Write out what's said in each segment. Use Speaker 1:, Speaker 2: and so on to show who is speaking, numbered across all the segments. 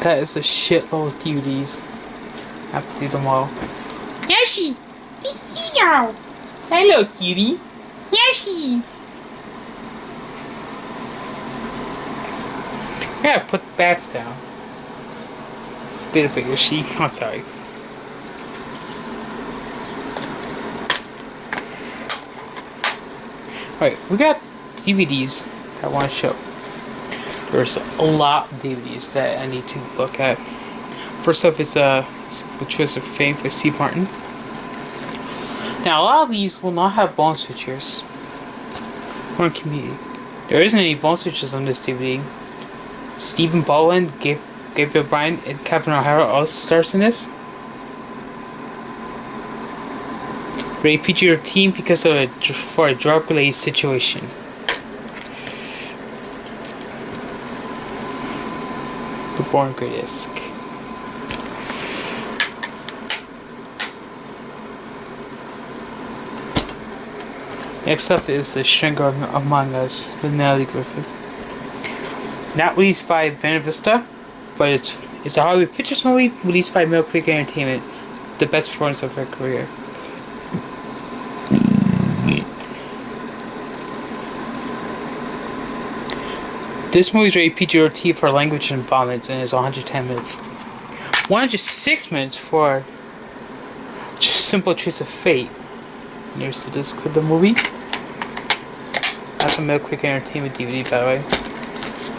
Speaker 1: That is a shitload of DVDs. I have to do them all. Yoshi! Hello, kitty! Yoshi! I gotta put the bats down. It's a bit of a Yoshi. I'm sorry. Alright, we got DVDs that I want to show. There's a lot of DVDs that I need to look at. First up is Simple Choice of Fame by Steve Martin. Now, a lot of these will not have bonus features. One community. There isn't any bonus features on this DVD. Stephen Baldwin, Gabriel Bryan, and Kevin O'Hara all stars in this. Rated PG-13 because of for a drug-related situation. The Born Gray disc. Next up is The Stranger Among Us with Melody Griffith. Not released by Buena Vista, but it's a Hollywood Pictures movie released by Mill Creek Entertainment. The best performance of her career. This movie is rated PG-13 for language and violence and is 110 minutes. 106 minutes for Simple Choice of Fate. Here's the disc with the movie. That's a Mill Creek Entertainment DVD, by the way.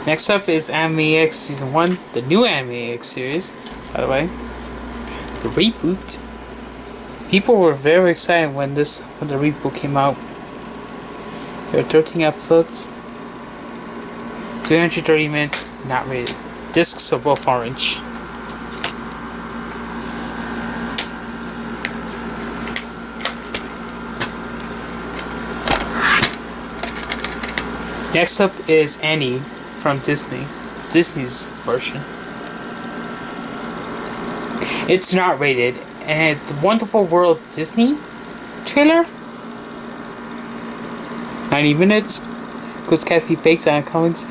Speaker 1: Next up is Anime X Season 1, the new Anime X series, by the way. The reboot. People were very excited when the reboot came out. There are 13 episodes. 330 minutes, not rated. Discs are both orange. Next up is Annie from Disney's version. It's not rated, and the Wonderful World Disney trailer, 90 minutes, goes Kathy Bates and Cummings.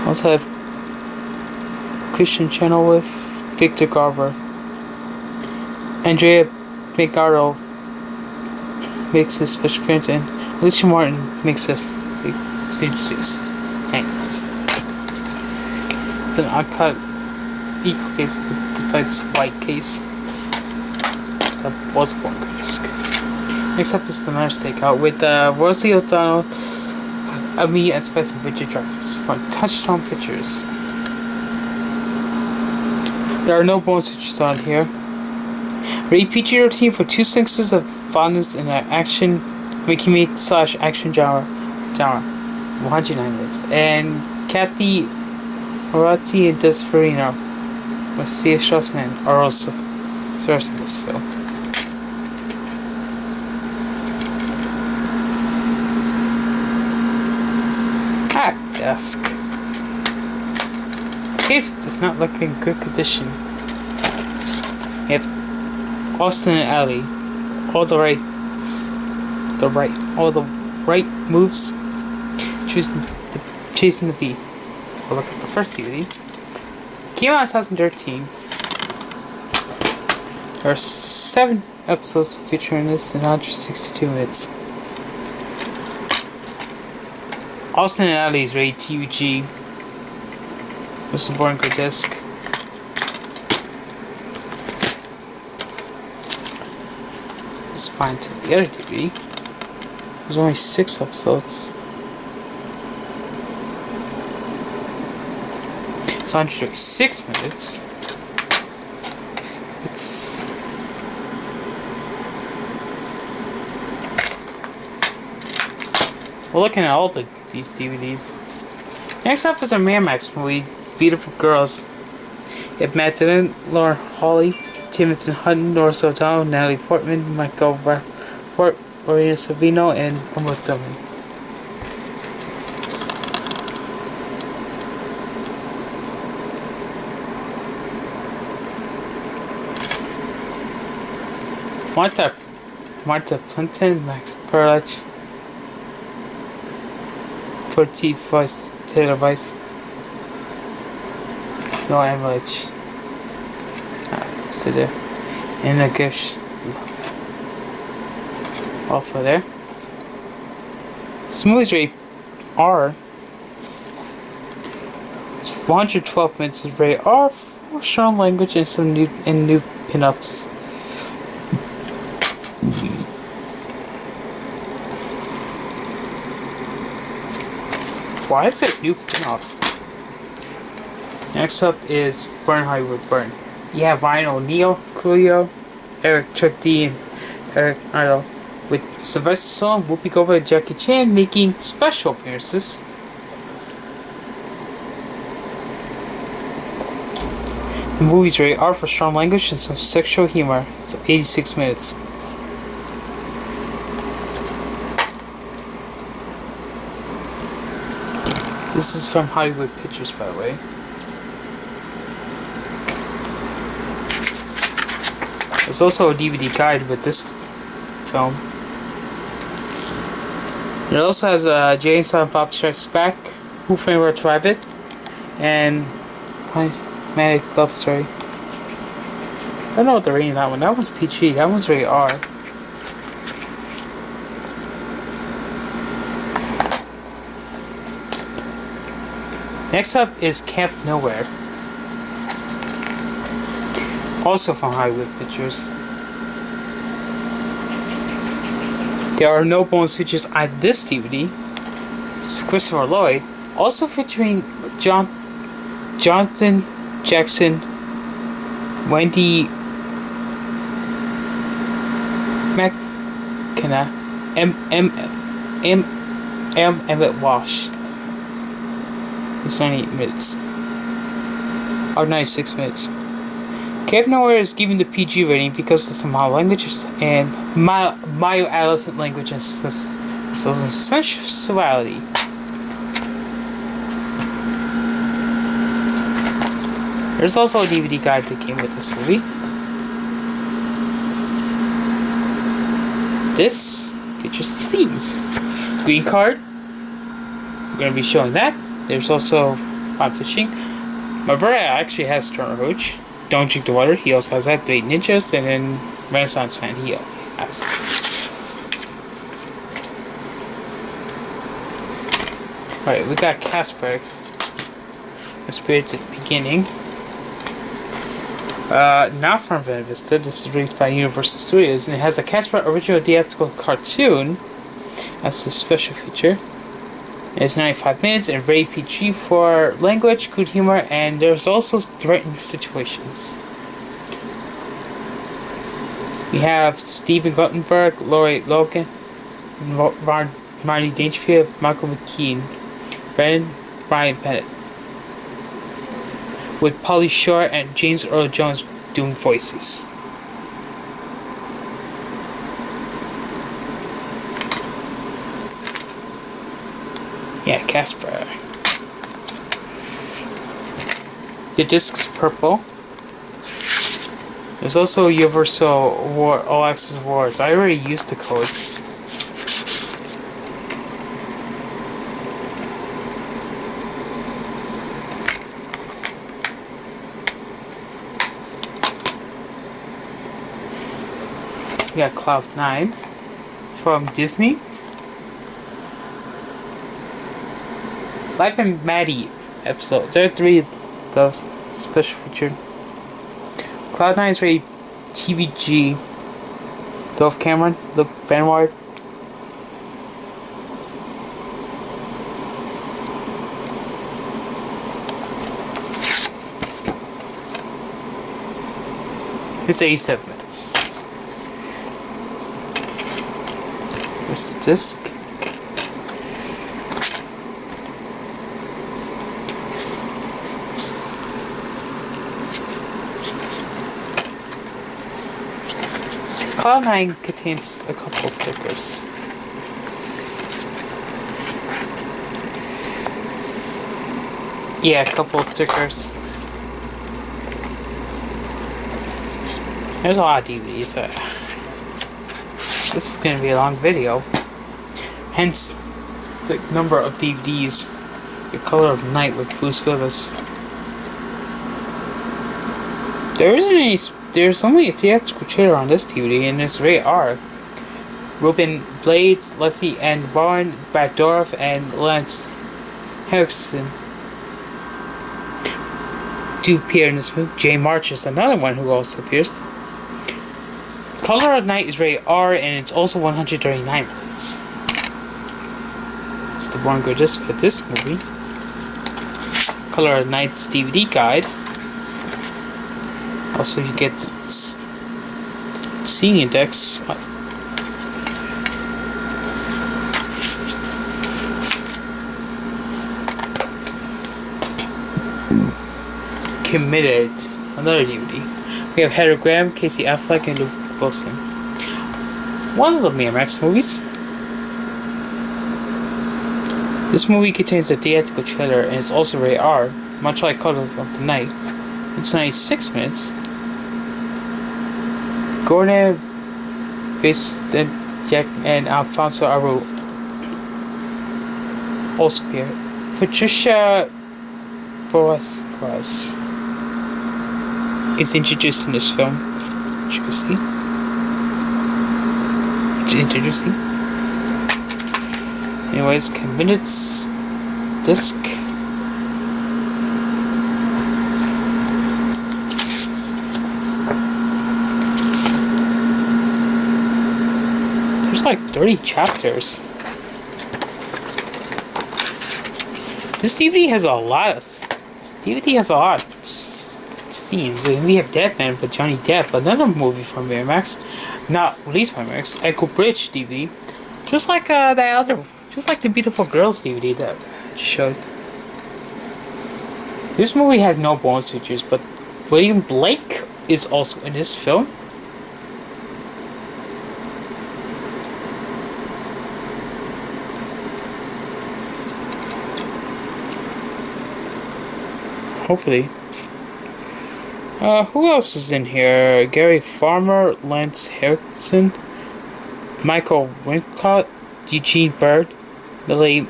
Speaker 1: Also have Christian Channel with Victor Garber. Andrea McArdle makes a special appearance, and Alicia Martin makes us introduced. Thanks. It's an uncut equal case despite its white case. That was Born Gray disc. Next up is the Marriage Takeout with Rosie O'Donnell, Ami, and Spice and Richard Dreyfuss from Touchstone Pictures. There are no bonus features on here. Rated PG-13 for 2 senses of violence in an action, /action genre, 109 minutes. And Kathy Moratti and Des Farina with C.A. Strassman are also stars in this film. Desk. Case does not look in good condition. We have Austin and Ellie. All the right moves. Chasing the bee. We'll look at the first DVD. Came out in 2013. There are 7 episodes featuring this in 162 minutes. Austin and Ally is rated TUG. This is a Born Gray disc. Spine to the other DVD. There's only 6 episodes. It's 136 minutes. It's we're looking at all these DVDs. Next up is our Miramax movie, Beautiful Girls. You have Matt Dillon, Laura Hawley, Timothy Hutton, Norris O'Donnell, Natalie Portman, Michael Rappaport, Orina Savino, and Uma Thurman. Want that Martha Plimpton, Max Perlach, Porty Voice, Taylor Weiss, No Emmerich. Still there. And the Gish. Also there. This movie's rated R. It's 412 minutes of rated R for strong language and some new pinups. Why is it new pinups? Next up is Burn Hollywood Burn. You have Ryan O'Neal, Coolio, Eric Chuck D, and Eric Idle, with Sylvester Stallone, Whoopi Goldberg, and Jackie Chan making special appearances. The movie's rated R for strong language and some sexual humor. It's 86 minutes. This is from Hollywood Pictures, by the way. There's also a DVD guide with this film. It also has Jay and Silent Bob Strikes Back, Who Framed Roger Rabbit, and Manic Love Story. I don't know what the rating of that one. That one's PG. That one's rated R. Next up is Camp Nowhere. Also from Hollywood Pictures. There are no bonus features on this DVD. It's Christopher Lloyd, also featuring Jonathan Jackson, Wendy McKenna, Emmett Walsh. It's 98 minutes. Or 96 minutes. Camp Nowhere is given the PG rating because of some mild languages and mild adolescent language and sensuality. There's also a DVD guide that came with this movie. This features scenes. Green card. We're going to be showing that. There's also pond fishing. My brother actually has Turner Hooch. Don't Drink the Water. He also has that. 8 Ninjas. And then Renaissance Fan. He has. Alright, we got Casper. The Spirits at the Beginning. Not from Van Vista. This is released by Universal Studios. And it has a Casper original theatrical cartoon. That's the special feature. It's 95 minutes and rated PG for language, good humor, and there's also threatening situations. We have Stephen Guttenberg, Laurie Logan, Marty Dangerfield, Michael McKean, Brian Bennett, with Pauly Shore and James Earl Jones doing voices. Yeah, Casper. The disc's purple. There's also Universal All Access Awards. I already used the code. We got Cloud 9 from Disney. Life and Maddie episodes. There are 3 of those special featured. Cloud9 is rated TVG. Dove Cameron, Luke Benward. It's 87 minutes. Here's the disc. Cloud9 contains a couple stickers. Yeah, a couple stickers. There's a lot of DVDs. this is going to be a long video. Hence, the number of DVDs. The Color of Night with Bruce Willis. There's only a theatrical trailer on this DVD, and it's rated R. Ruben Blades, Leslie Ann Warren, Brad Dourif, and Lance Henriksen do appear in this movie. Jay March is another one who also appears. Color of Night is rated R, and it's also 139 minutes. It's the one good disc for this movie. Color of Night's DVD guide. Also, you get scene index. Committed. Another DVD. We have Heather Graham, Casey Affleck, and Luke Wilson. One of the Miramax movies. This movie contains a theatrical trailer and it's also rated R, much like Color of the Night. It's 96 minutes. Gordon Vincent Jack and Alfonso Aru also appear. Patricia Boas is introduced in this film. As you can see, it's introducing. Anyways, minutes disc. There's like 30 chapters. This DVD has a lot of scenes. We have Deadman with Johnny Depp, another movie from Miramax, not released by Miramax. Echo Bridge DVD, just like just like the Beautiful Girls DVD that I showed. This movie has no bonus features, but William Blake is also in this film. Hopefully. Who else is in here? Gary Farmer, Lance Henriksen, Michael Wincott, Eugene Bird, Lily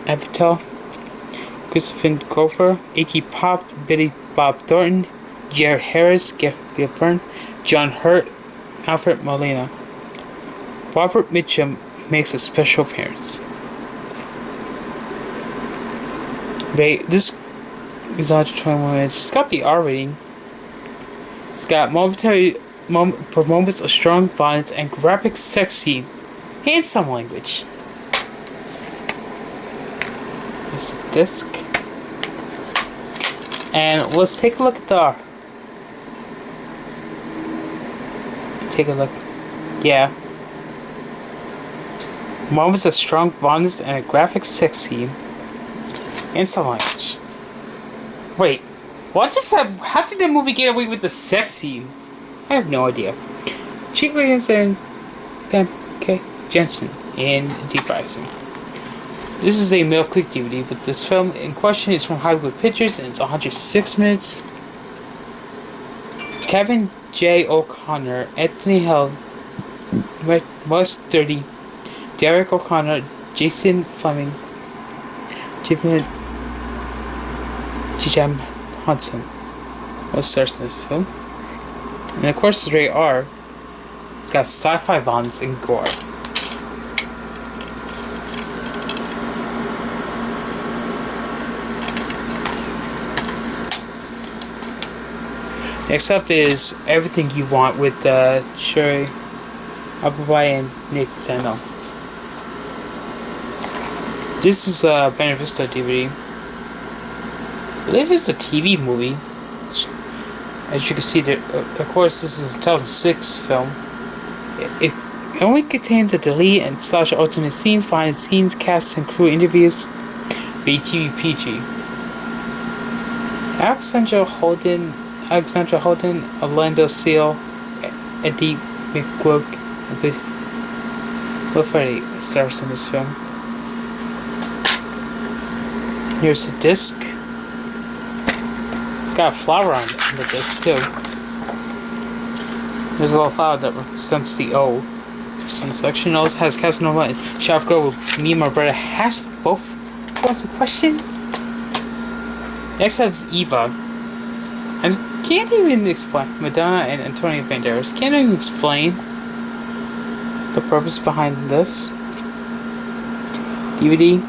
Speaker 1: Avital, Christopher Gopher, Iggy Pop, Billy Bob Thornton, Jared Harris, Gabriel Byrne, John Hurt, Alfred Molina. Robert Mitchum makes a special appearance. This is on 21 minutes. It's got the R rating. It's got for moments of strong violence and graphic sex scene and some language. There's the disc. And let's take a look at the R. Take a look. Yeah. Moments of strong violence and a graphic sex scene and some language. Wait, what just happened? How did the movie get away with the sex scene? I have no idea. Chick Williams and Pam K. Jensen in Deep Rising. This is a Mill Creek DVD, but this film in question is from Hollywood Pictures and it's 106 minutes. Kevin J. O'Connor, Anthony Hill, Wes 30, Derek O'Connor, Jason Fleming, Jim Hudson was stars in this film. And of course it's rated R. It's got sci-fi violence and gore. Next up is Everything You Want with Sherry Abubai and Nick Zeno. This is a Buena Vista DVD. I believe it's a TV movie. As you can see, of course, this is a 2006 film. It only contains a delete and / alternate scenes, behind the scenes, casts, and crew interviews. BTV PG. Alexandra Holden, Orlando Seal, Eddie McCloak, and Will Ferrell stars in this film. Here's the disc. It's got a flower on the disc too. There's a little flower that represents the O Sun Selection also has Casanova and Chef Girl with me and my brother has both. What's the question? Next up is Eva. I can't even explain. Madonna and Antonio Banderas can't even explain the purpose behind this DVD.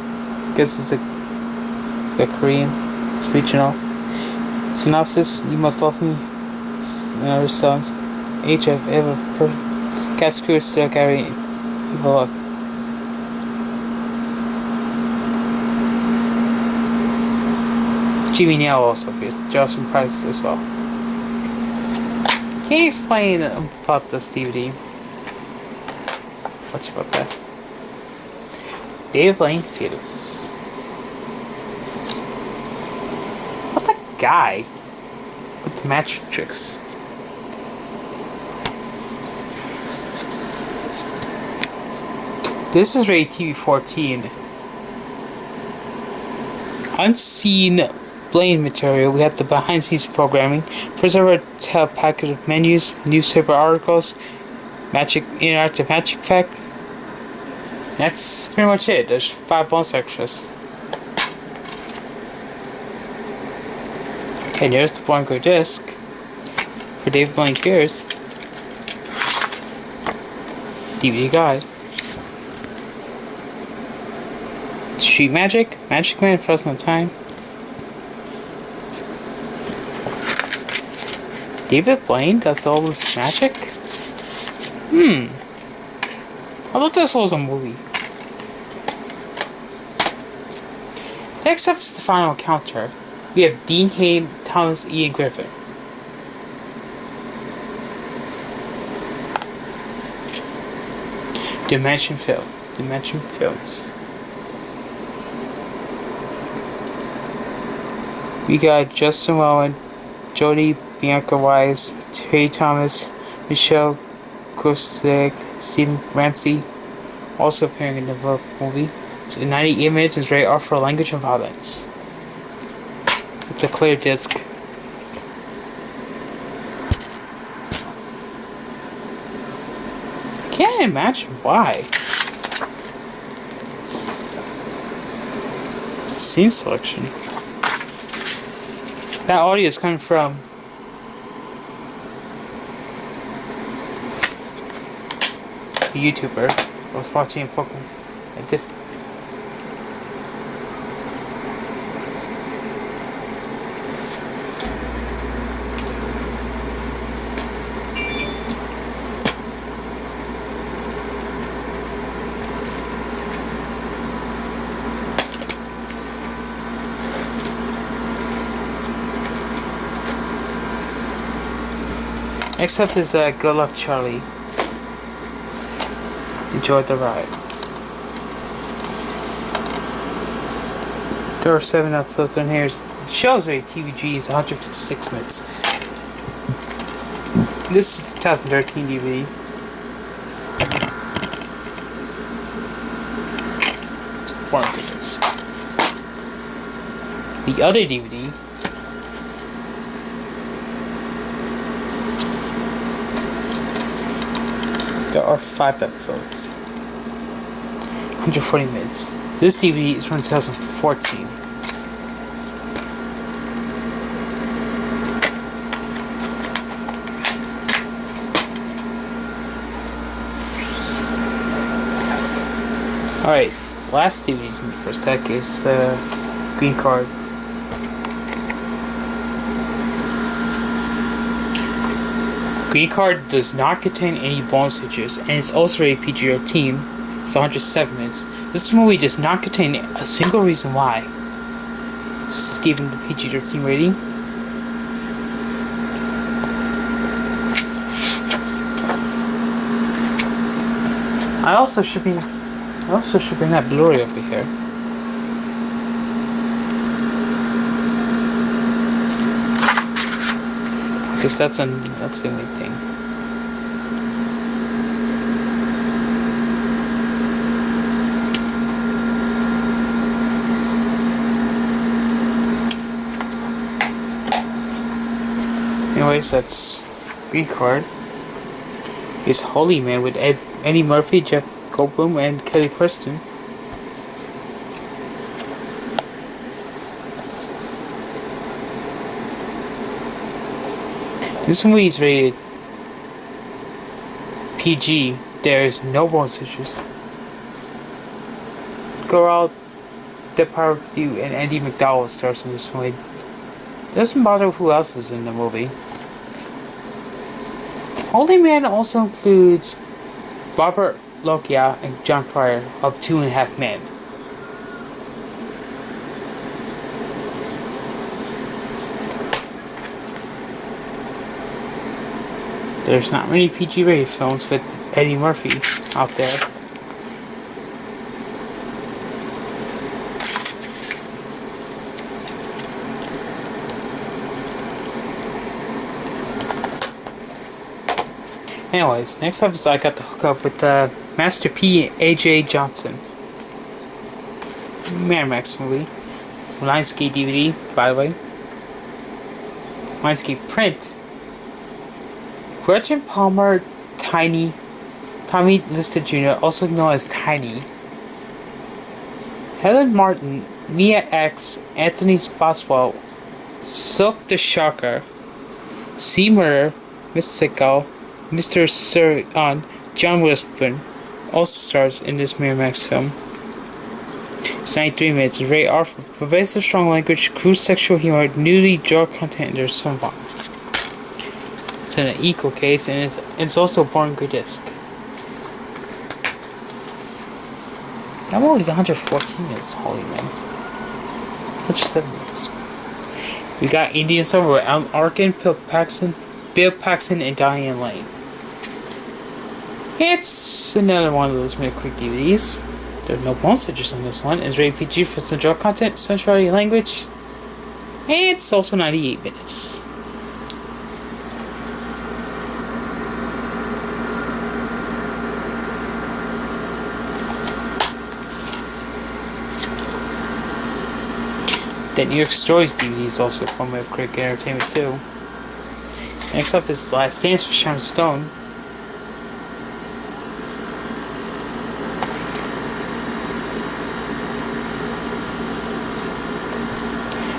Speaker 1: Because it's a Korean, it's regional. Synopsis: You must love me. Other songs. HF ever. Cast crew still carry evil luck. Jimmy Neal also appears. Joshua Price as well. Can you explain about this DVD? What's about that? Dave Lane Theaters. What the guy with the magic tricks? This is rated TV 14. Unseen Blaine material. We have the behind the scenes programming, preserved packet of menus, newspaper articles, interactive magic fact. That's pretty much it. There's 5 bonus extras. Okay, there's the Blanco disc for David Blaine Fears. DVD guide. Street Magic, Magic Man, Frozen Time. David Blaine does all this magic? I thought this was a movie. Next up is the final encounter. We have Dean Cain, Thomas Ian Griffin. Dimension Films. We got Justin Rowan, Jodie Bianca Wise, Terry Thomas, Michelle Grosek, Stephen Ramsey, also appearing in the movie. It's 98 minutes and is rated R for language and violence. It's a clear disc. Can't imagine why. It's a scene selection. That audio is coming from a YouTuber. I was watching Pokemon. I did. Next up is Good Luck Charlie. Enjoy the ride. There are 7 episodes on here. The show's rated TVG is 156 minutes. This is 2013 DVD. It's 4 pages. The other DVD. There are 5 episodes. 140 minutes. This DVD is from 2014. Alright, last DVDs in the first deck is Green Card. Green Card does not contain any bonus features, and it's also rated PG-13. It's 107 minutes. This movie does not contain a single reason why it's given the PG-13 rating. I also should bring that Blu-ray over here. Because that's the only thing. Anyways, that's Green Card. Is Holy Man with Eddie Murphy, Jeff Goldblum, and Kelly Preston. This movie is rated PG. There's no bone switches. Geralt Depardieu and Andy McDowell stars in this movie. Doesn't bother who else is in the movie. Holy Man also includes Robert Loggia and John Cryer of 2.5 Men. There's not many PG-rated films with Eddie Murphy out there. Anyways, next up is I got to hook up with Master P. A.J. Johnson. Miramax movie. Lionsgate DVD, by the way. Lionsgate print. Gretchen Palmer, Tommy Lister Jr., also known as Tiny. Helen Martin, Mia X, Anthony Boswell, Silk the Shocker, Seymour, Mystical, Mr. Sir John Witherspoon also stars in this Miramax film. It's 93 minutes, rated R for pervasive strong language, crude sexual humor, nudity, drug content, and there's some violence. It's in an equal case, and it's also a born good disc. That movie is 114 minutes, holy man. 107 minutes. We got Indian Summer with Alan Arkin, Bill Paxton, and Diane Lane. It's another one of those quick DVDs. There are no bone switches on this one. It's rated PG for some drug content, sensuality, language. And it's also 98 minutes. The New York Stories DVD is also from Quick Entertainment too. Next up is Last Dance for Sharon Stone.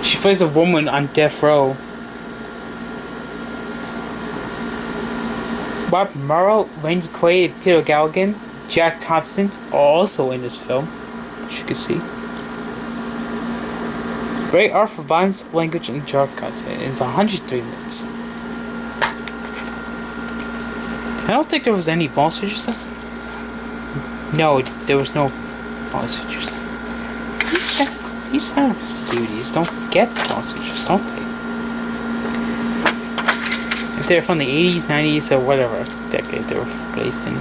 Speaker 1: She plays a woman on death row. Bob Morrow, Randy Quaid, and Peter Galligan, Jack Thompson are also in this film, as you can see. Great art for violence, language, and drug content. It's 103 minutes. I don't think there was any bone switches. No, there was no bone switches. These kind of DVDs don't get bone switches, don't they? If they're from the 80s, 90s, or whatever decade they were released in.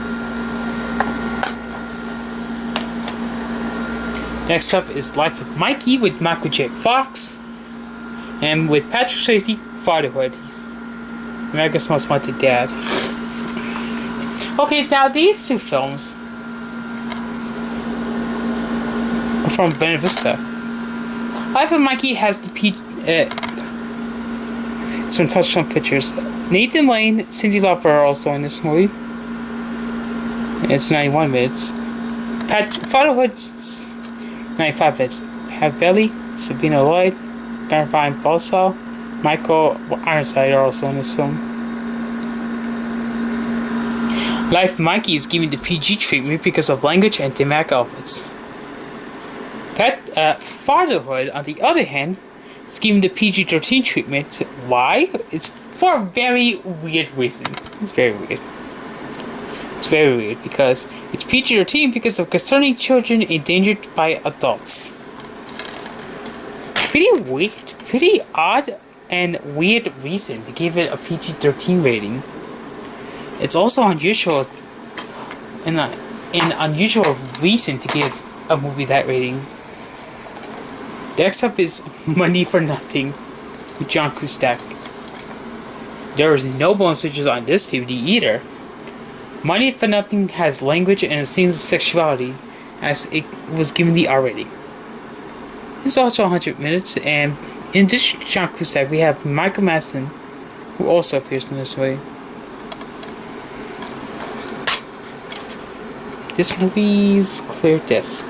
Speaker 1: Next up is Life of Mikey with Michael J. Fox. And with Patrick Swayze, Fatherhood. He's America's Most Wanted Dad. Okay, now these two films are from Buena Vista. Life of Mikey has the it's from Touchstone Pictures. Nathan Lane, Cyndi Lauper are also in this movie. It's 91 minutes. Fatherhood's 95 minutes. Pat Belly, Sabina Lloyd, Bernard Balsall, Michael Ironside are also in this film. Life of Mikey is given the PG treatment because of language and thematic elements. Fatherhood, on the other hand, is given the PG-13 treatment. Why? It's for a very weird reason. It's very weird. It's very weird because it's PG-13 because of concerning children endangered by adults. Pretty weird, pretty odd and weird reason to give it a PG-13 rating. It's also unusual, an unusual reason to give a movie that rating. Next up is Money for Nothing with John Cusack. There is no bone switches on this DVD either. Money for Nothing has language and scenes of sexuality, as it was given the R rating. It's also 100 minutes, and in addition to John Cusack, we have Michael Madsen, who also appears in this movie. This movie's clear disc.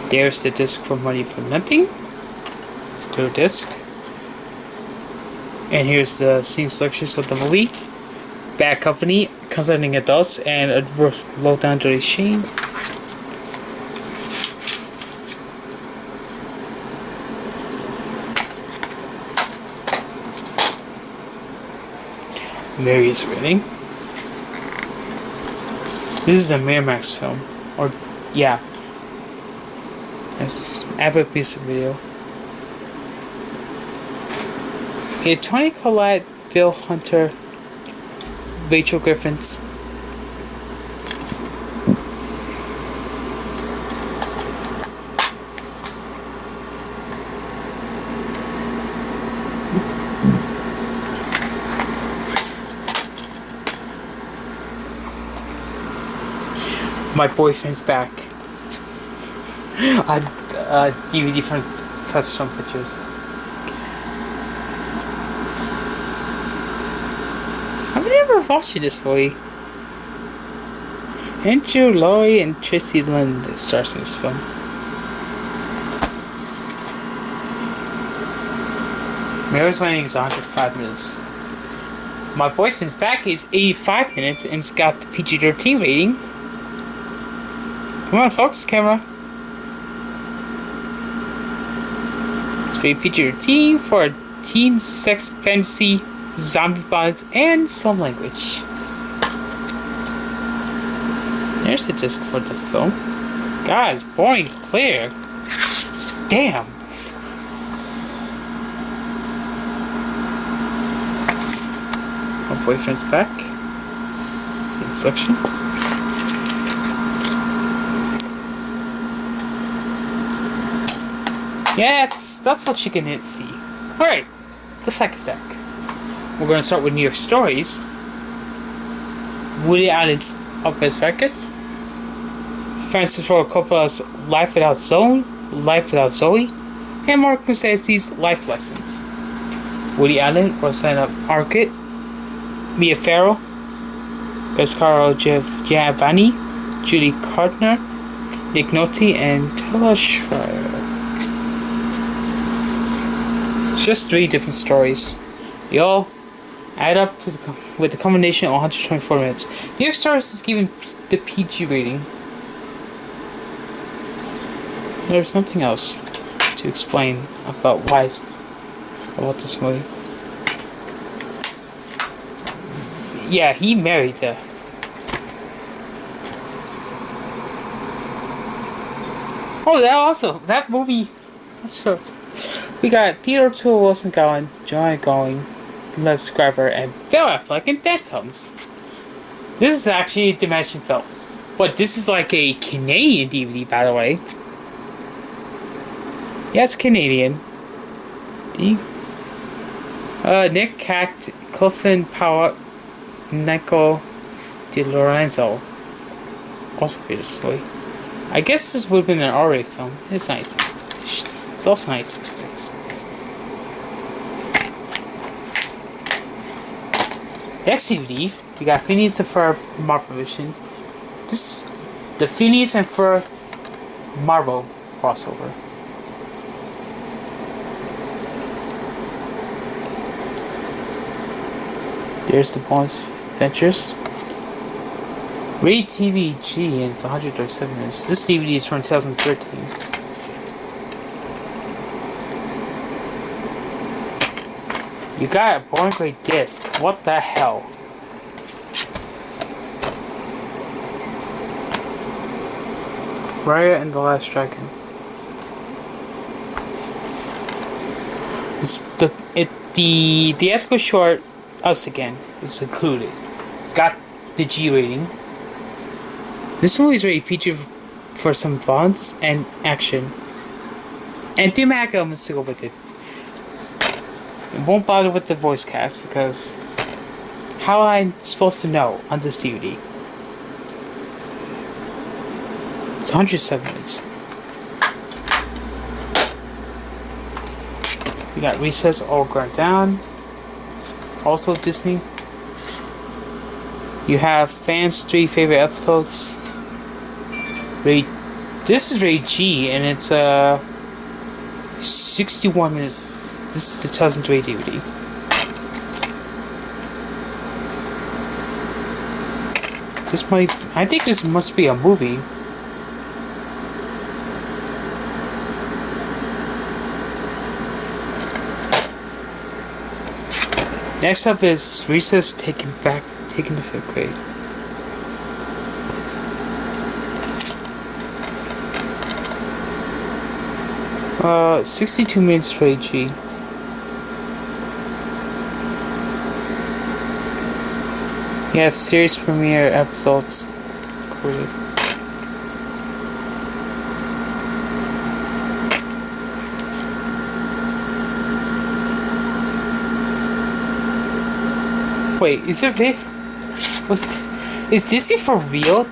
Speaker 1: There's the disc for Money for Nothing. It's a clear disc. And here's the scene selections of the movie. Bad Company, Concerning Adults, and a low down dirty shame. Mary's Wedding. This is a Miramax film. Or, yeah. It's epic music video. Yeah, Tony Collette, Bill Hunter, Rachel Griffiths. My Boyfriend's Back. A DVD from Touchstone Pictures. I've never watched this movie. Andrew Laurie and Tracy Lind stars in this film. Mary's Wedding is 105 minutes. My Boyfriend's Back is 85 minutes and it's got the PG-13 rating. Come on, focus camera. PG-13 for teen sex, fantasy, zombie violence, and some language. There's the disc for the film. Guys, boring clear. Damn. My Boyfriend's Back. Scene selection. Yeah, that's what you can see. Alright, the second stack. We're going to start with New York Stories. Woody Allen's Office Circus. Francis Ford Coppola's Life Without Zoe. And Mark Scorsese's Life Lessons. Woody Allen, Rosanna Arquette, Mia Farrow, Giancarlo Giovanni, Judy Gardner, Nick Nolte, and Taylor Schreier. Just 3 different stories. They all add up to with the combination of 124 minutes. New York Stories is given the PG rating. There's nothing else to explain about about this movie. Yeah, he married her. Oh, that movie. That's true. We got Peter O'Toole, Wilson Gowan, Joanna Going, Lev Schreiber, and Bill Affleck in Dead Tones. This is actually Dimension Films, but this is like a Canadian DVD, by the way. Yeah, it's Canadian. Nick Cat, Clifton Powell, Nico De Lorenzo. Also for this movie. I guess this would have been an R-rated film. It's nice. It's also nice experience. Next DVD, we got Phineas and Ferb Marvel Vision. This the Phineas and Ferb Marvel crossover. There's the bonus adventures. Rated TV G, and it's 137 minutes. This DVD is from 2013. You got a boring gray disc. What the hell? Raya and the Last Dragon. The theatrical short, Us Again, is included. It's got the G rating. This movie is rated PG for some violence and action. And thematic elements to go with it. It won't bother with the voice cast because how am I supposed to know on this DVD? It's 107 minutes. We got Recess All Ground Down. Also Disney. You have fans' 3 favorite episodes. This is rated G and it's 61 minutes. This is the 2003 DVD. I think this must be a movie. Next up is Recess taken to 5th grade. Uh, 62 minutes for AG. You have series premiere episodes included. Wait, is it real? What's this? Is Disney for real?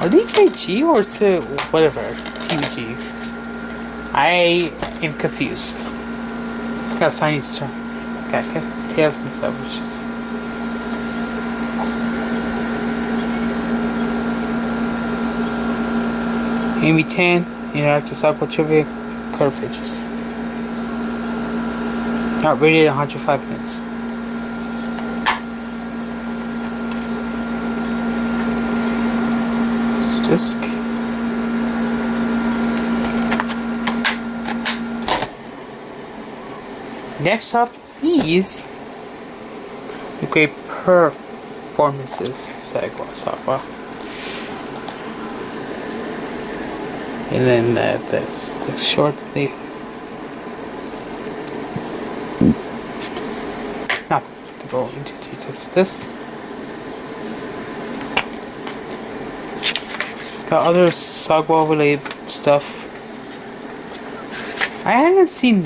Speaker 1: Are these PG or is it whatever? TVG? I am confused. Got Chinese too. It's got tails and stuff, which is. Amy Tan, interactive cycle trivia, curve pages. Not rated 105 minutes. Disc. Next up is the great performances Sagwa. And then the short thing. Not to go into details of this. Got other Sagwa related stuff. I haven't seen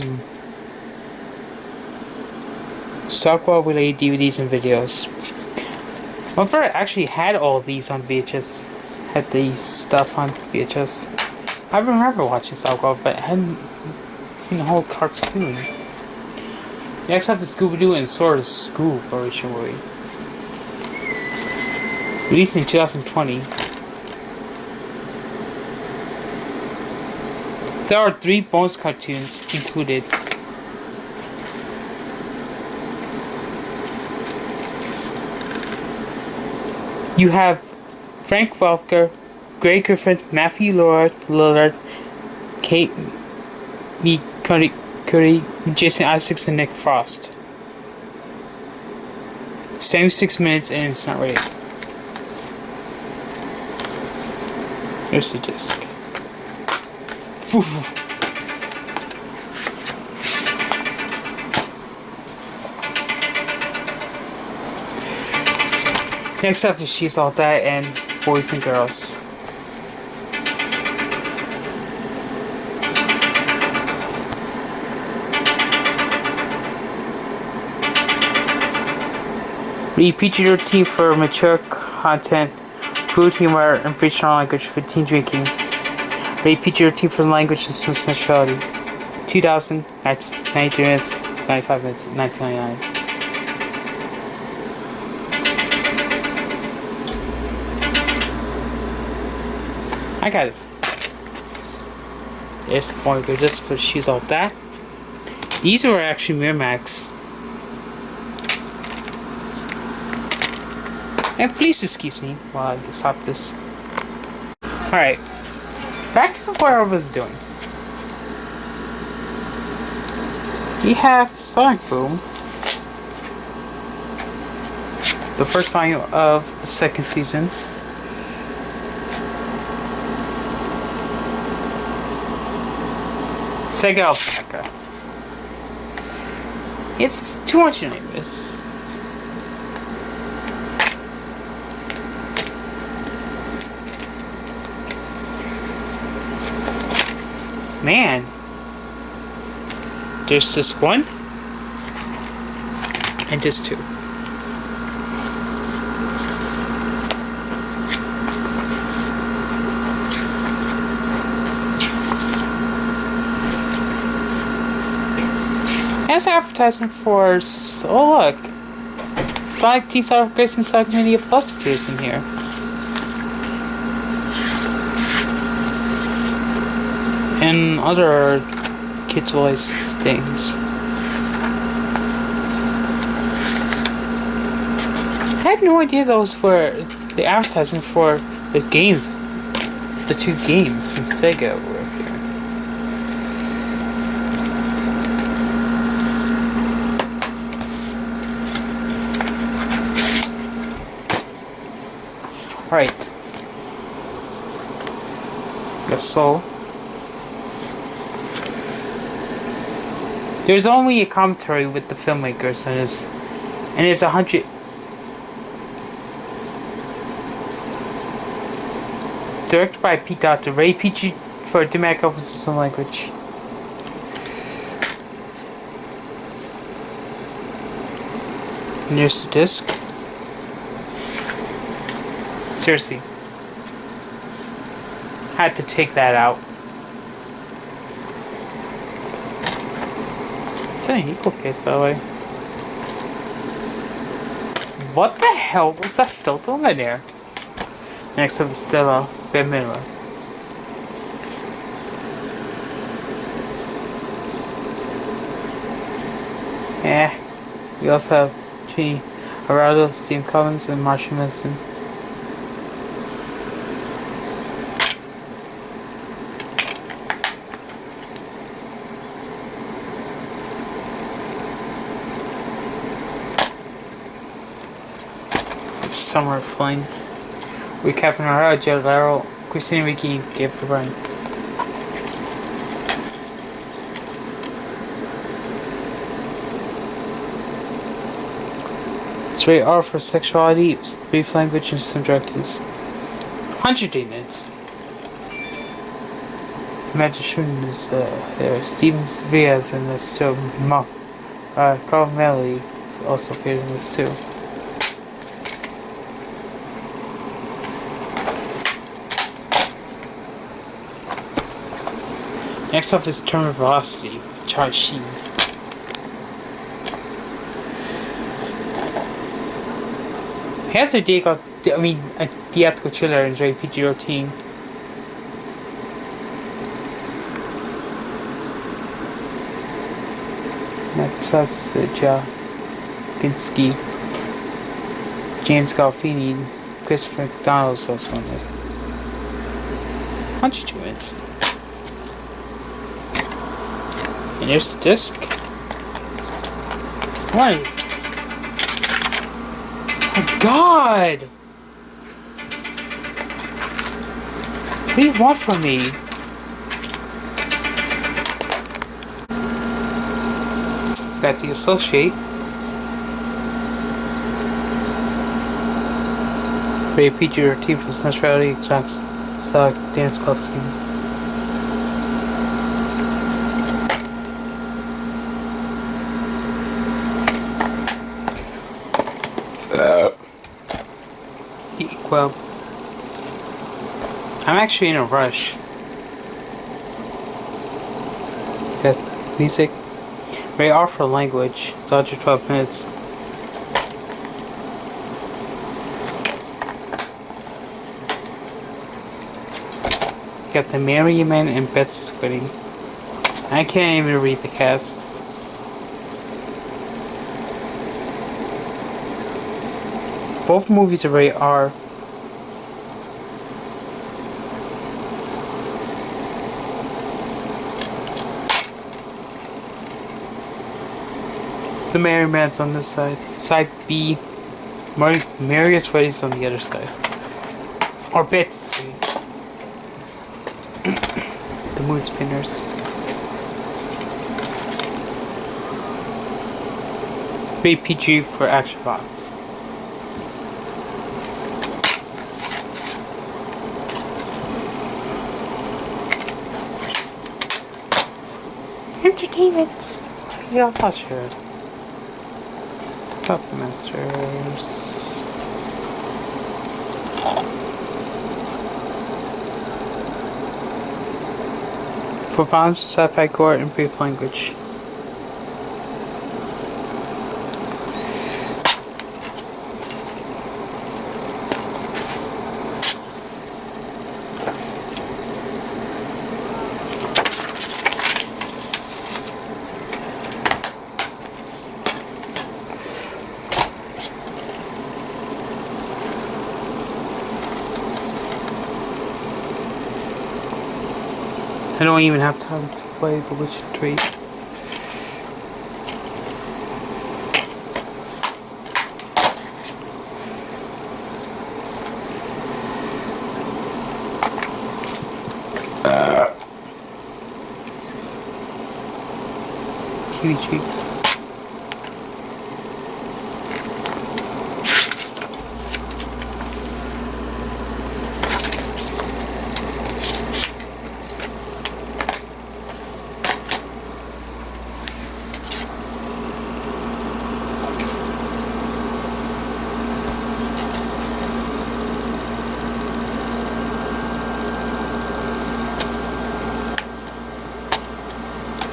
Speaker 1: Sagwa related DVDs and videos. My brother actually had all of these on VHS. Had these stuff on VHS. I remember watching Sagwa, but I hadn't seen the whole cartoon. Next up is Scooby-Doo and Sword of Scoob originally. Released in 2020. There are 3 bonus cartoons included. You have Frank Welker, Greg Griffin, Matthew Lillard, Kate Curry, Jason Isaacs, and Nick Frost. 76 minutes and it's not ready. Here's the disc. Next up is She's All That and Boys and Girls. Read PG-13 for mature content, crude humor, and fictional language for teen drinking. Rated PG-13 for language and sensuality. 2000, 93 minutes, 95 minutes, 1999. I got it. There's the point where just for She's All That. These were actually Miramax. And please excuse me while I stop this. Alright. Back to what I was doing. We have Sonic Boom. The first volume of the 2nd season. Sega Alpaca. It's too much to name this. Man. There's this one. And this two. That's advertisement for. Oh, look. Sonic Team Sonic Grace and Sonic Mania Plus appears in here. And other kids' toys things. I had no idea those were the advertising for the games. The two games from Sega were here. Right. Yes, so. There's only a commentary with the filmmakers and it's 100. Directed by Pete Docter, Ray PG for Demac Office of Some Language. And here's the disc. Seriously. Had to take that out. It's an equal case, by the way. What the hell was that still doing there? Next up is Stella Bad Mirror. Yeah. We also have G. Arado, Steve Collins, and Marshall Manson. Summer of Flame. We Kevin O'Hara, Joe Darrell, Christina Ricci, and Gabe O'Brien. It's rated R for sexuality, brief language, and some drug use. 100 units. Imagine shooting is there. Steven Villas in this too. Carl Melly also appeared in this too. Next up is Terminal Velocity, Charlie Sheen. He has a theatrical trailer in Ray PG-13. Natasha Pinsky, James Gandolfini, Christopher McDonald's also in it. 100 units. And here's the disc. What? Oh God! What do you want from me? Got the Associate. Ray PG-13 for Centrality Jackson Sonic Dance Club scene. Well, I'm actually in a rush. Yes, music. Very R for language. It's under 12 minutes. Got the Merryman and Betsy Squiddy. I can't even read the cast. Both movies are rated R. The Merryman's on this side. Side B. Marius Squiddy's on the other side. Or Betsy Squiddy. The Mood Spinners. Rated PG for Action Box. Entertainment. Yeah, I'll sure. Puppet Masters. For violence, sci-fi, gore, and brief language. I don't even have time to play The Witcher 3. TVG.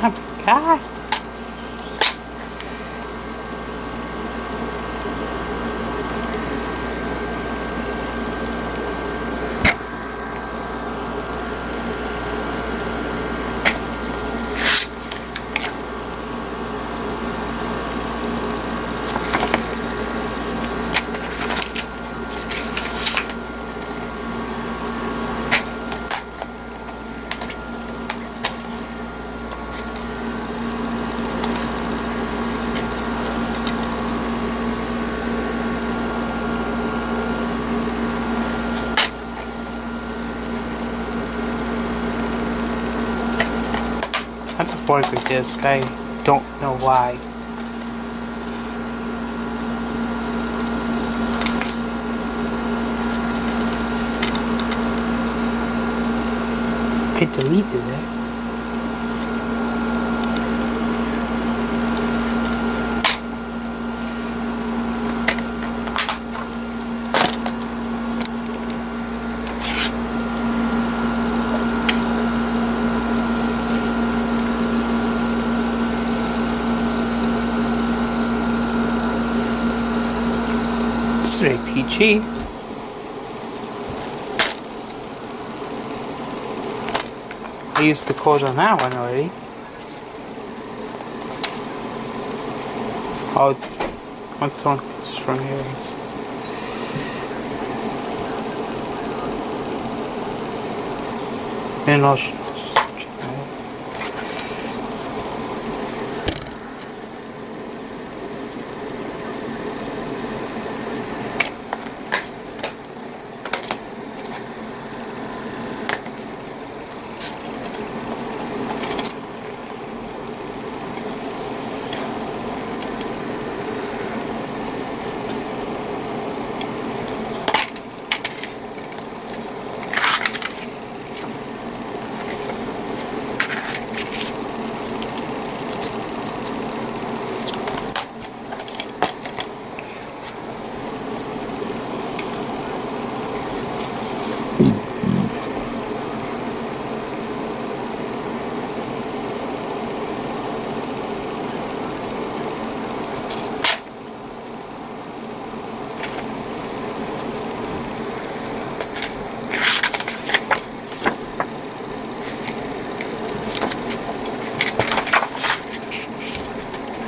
Speaker 1: Oh my god. That's a Blu-ray disc. I don't know why. I deleted it. This is very PG. I used the code on that one already. Oh, what's the one from here is. And I'll just check that out.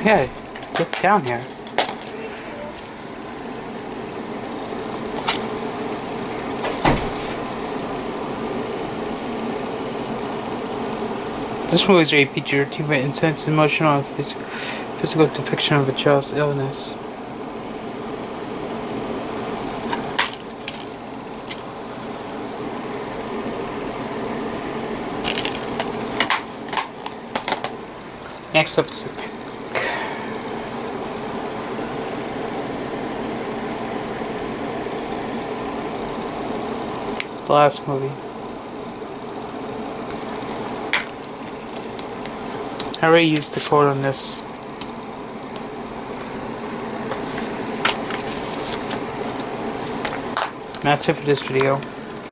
Speaker 1: Yeah, get down here. This movie is rated PG-13 with intense emotional and physical depiction of a child's illness. Next up is the last movie. I already used the code on this. That's it for this video.